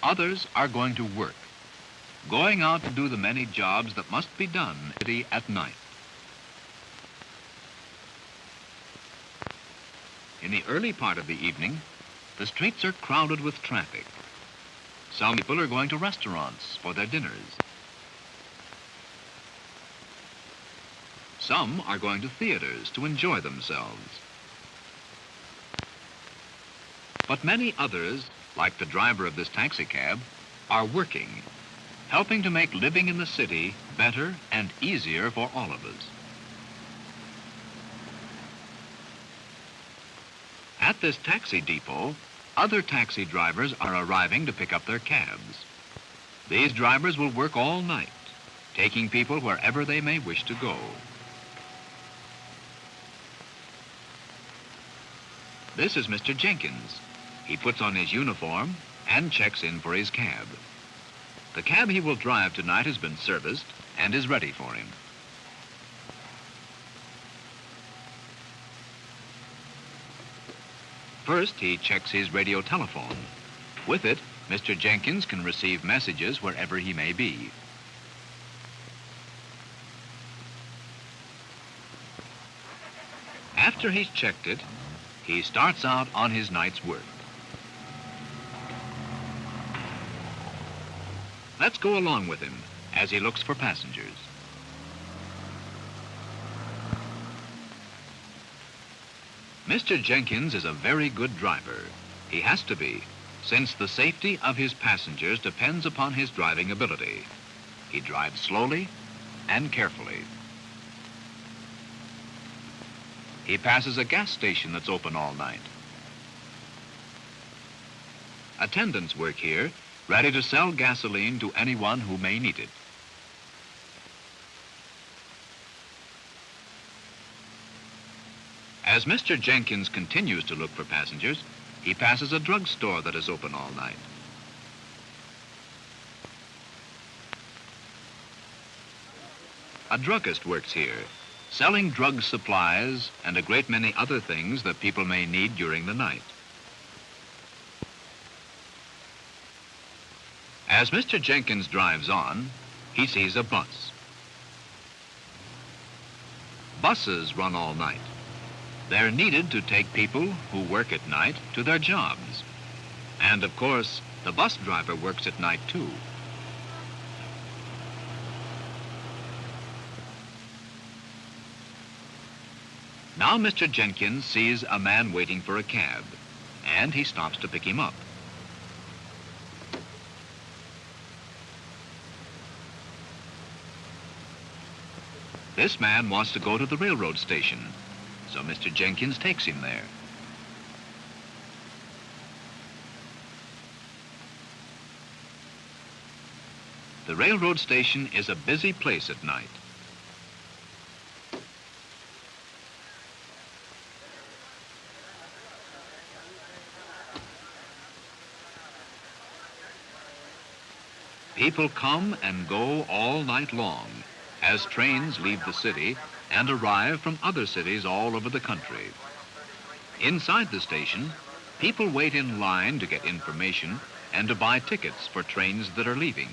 others are going to work, going out to do the many jobs that must be done at night. In the early part of the evening, the streets are crowded with traffic. Some people are going to restaurants for their dinners. Some are going to theaters to enjoy themselves. But many others, like the driver of this taxi cab, are working, helping to make living in the city better and easier for all of us. At this taxi depot, other taxi drivers are arriving to pick up their cabs. These drivers will work all night, taking people wherever they may wish to go. This is Mr. Jenkins. He puts on his uniform and checks in for his cab. The cab he will drive tonight has been serviced and is ready for him. First, he checks his radio telephone. With it, Mr. Jenkins can receive messages wherever he may be. After he's checked it, he starts out on his night's work. Let's go along with him as he looks for passengers. Mr. Jenkins is a very good driver. He has to be, since the safety of his passengers depends upon his driving ability. He drives slowly and carefully. He passes a gas station that's open all night. Attendants work here, ready to sell gasoline to anyone who may need it. As Mr. Jenkins continues to look for passengers, he passes a drugstore that is open all night. A druggist works here, selling drug supplies and a great many other things that people may need during the night. As Mr. Jenkins drives on, he sees a bus. Buses run all night. They're needed to take people who work at night to their jobs. And of course, the bus driver works at night too. Now Mr. Jenkins sees a man waiting for a cab, and he stops to pick him up. This man wants to go to the railroad station, so Mr. Jenkins takes him there. The railroad station is a busy place at night. People come and go all night long as trains leave the city and arrive from other cities all over the country. Inside the station, people wait in line to get information and to buy tickets for trains that are leaving.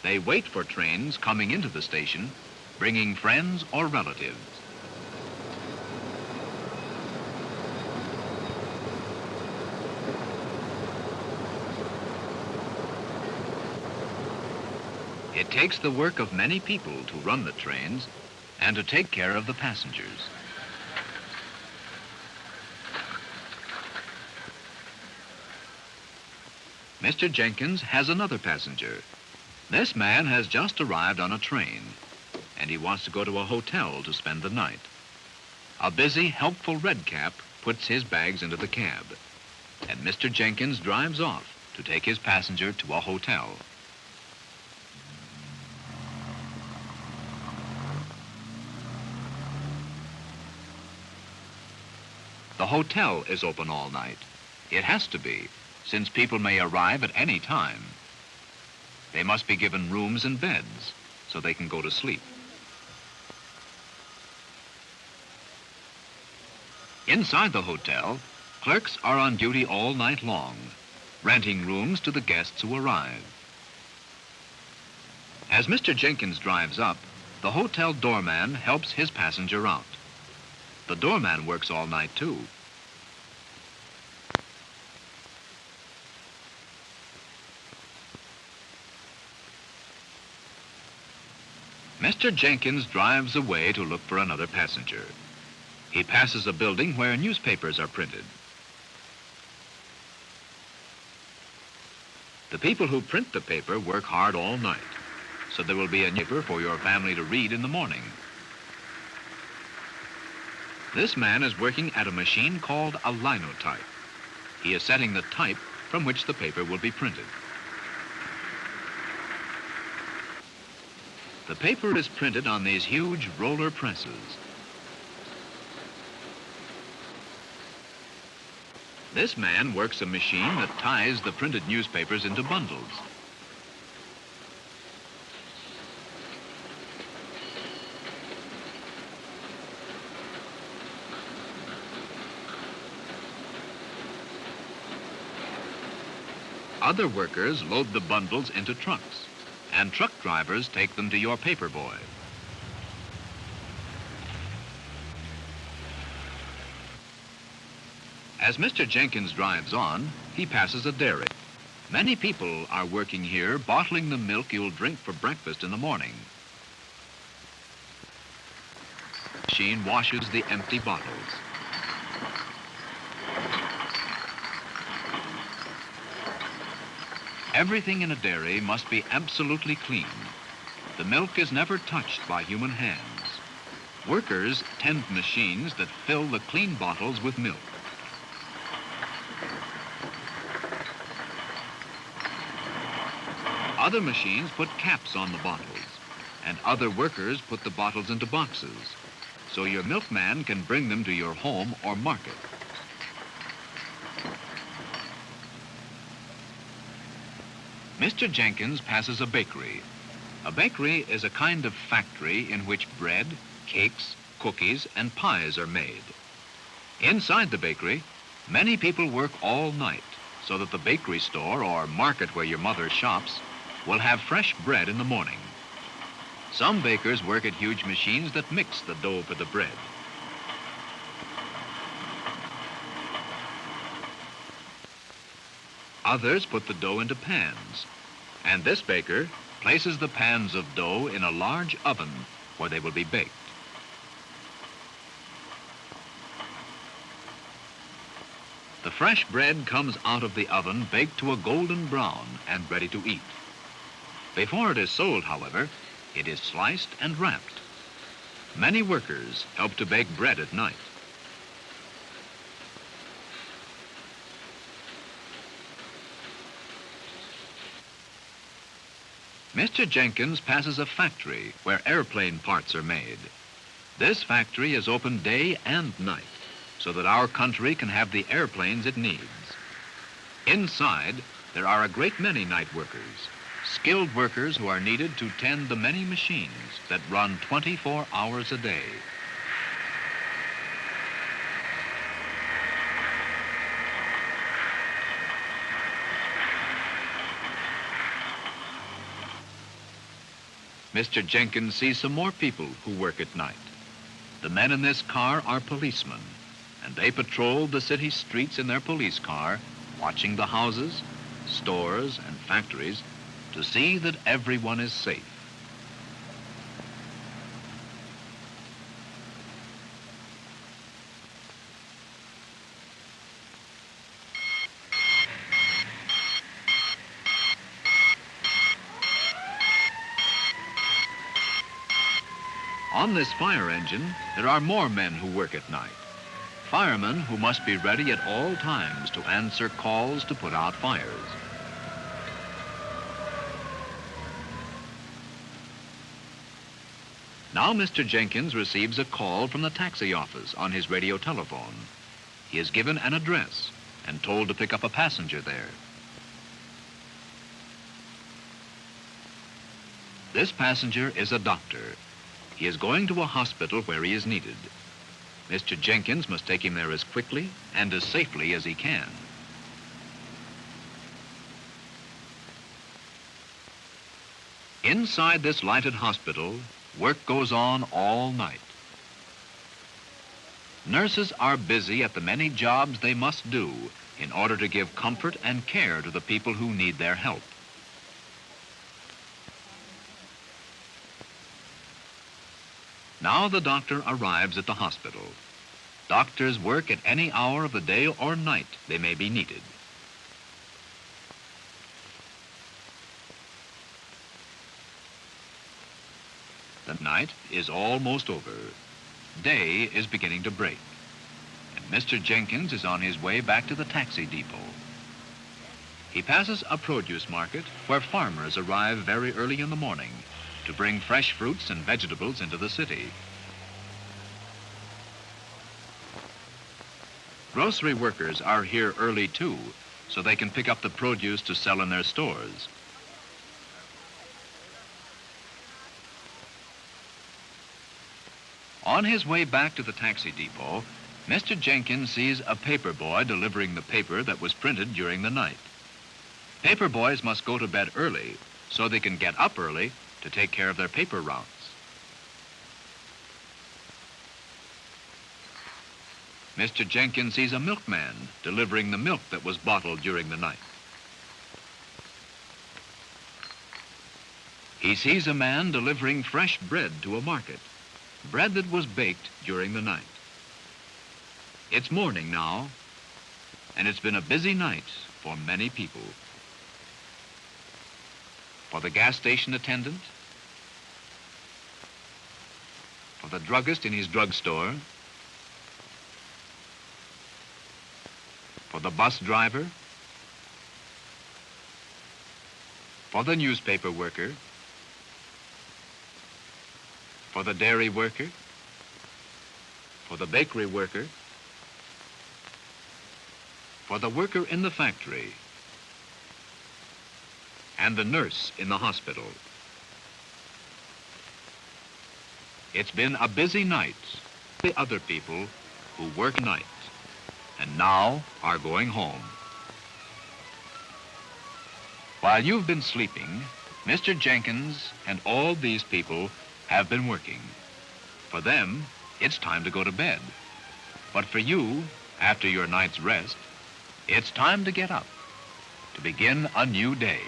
They wait for trains coming into the station, bringing friends or relatives. It takes the work of many people to run the trains and to take care of the passengers. Mr. Jenkins has another passenger. This man has just arrived on a train, and he wants to go to a hotel to spend the night. A busy, helpful redcap puts his bags into the cab, and Mr. Jenkins drives off to take his passenger to a hotel. The hotel is open all night. It has to be, since people may arrive at any time. They must be given rooms and beds so they can go to sleep. Inside the hotel, clerks are on duty all night long. renting rooms to the guests who arrive. As Mr. Jenkins drives up, the hotel doorman helps his passenger out. The doorman works all night too. Mr. Jenkins drives away to look for another passenger. He passes a building where newspapers are printed. The people who print the paper work hard all night, so there will be a paper for your family to read in the morning. This man is working at a machine called a linotype. He is setting the type from which the paper will be printed. The paper is printed on these huge roller presses. This man works a machine that ties the printed newspapers into bundles. Other workers load the bundles into trucks, and truck drivers take them to your paper boy. As Mr. Jenkins drives on, he passes a dairy. Many people are working here bottling the milk you'll drink for breakfast in the morning. The machine washes the empty bottles. Everything in a dairy must be absolutely clean. The milk is never touched by human hands. Workers tend machines that fill the clean bottles with milk. Other machines put caps on the bottles, and other workers put the bottles into boxes, so your milkman can bring them to your home or market. Mr. Jenkins passes a bakery. A bakery is a kind of factory in which bread, cakes, cookies, and pies are made. Inside the bakery, many people work all night so that the bakery store or market where your mother shops will have fresh bread in the morning. Some bakers work at huge machines that mix the dough for the bread. Others put the dough into pans, and this baker places the pans of dough in a large oven where they will be baked. The fresh bread comes out of the oven baked to a golden brown and ready to eat. Before it is sold, however, it is sliced and wrapped. Many workers help to bake bread at night. Mr. Jenkins passes a factory where airplane parts are made. This factory is open day and night so that our country can have the airplanes it needs. Inside, there are a great many night workers, skilled workers who are needed to tend the many machines that run 24 hours a day. Mr. Jenkins sees some more people who work at night. The men in this car are policemen, and they patrol the city streets in their police car, watching the houses, stores, and factories to see that everyone is safe. On this fire engine, there are more men who work at night. Firemen who must be ready at all times to answer calls to put out fires. Now Mr. Jenkins receives a call from the taxi office on his radio telephone. He is given an address and told to pick up a passenger there. This passenger is a doctor. He is going to a hospital where he is needed. Mr. Jenkins must take him there as quickly and as safely as he can. Inside this lighted hospital, work goes on all night. Nurses are busy at the many jobs they must do in order to give comfort and care to the people who need their help. Now the doctor arrives at the hospital. Doctors work at any hour of the day or night they may be needed. The night is almost over. Day is beginning to break, and Mr. Jenkins is on his way back to the taxi depot. He passes a produce market where farmers arrive very early in the morning to bring fresh fruits and vegetables into the city. Grocery workers are here early too, so they can pick up the produce to sell in their stores. On his way back to the taxi depot, Mr. Jenkins sees a paper boy delivering the paper that was printed during the night. Paper boys must go to bed early so they can get up early to take care of their paper rounds. Mr. Jenkins sees a milkman delivering the milk that was bottled during the night. He sees a man delivering fresh bread to a market, bread that was baked during the night. It's morning now, and it's been a busy night for many people. For the gas station attendant, for the druggist in his drugstore, for the bus driver, for the newspaper worker, for the dairy worker, for the bakery worker, for the worker in the factory, and the nurse in the hospital. It's been a busy night. The other people who work night and now are going home. While you've been sleeping, Mr. Jenkins and all these people have been working. For them, it's time to go to bed. But for you, after your night's rest, it's time to get up, to begin a new day.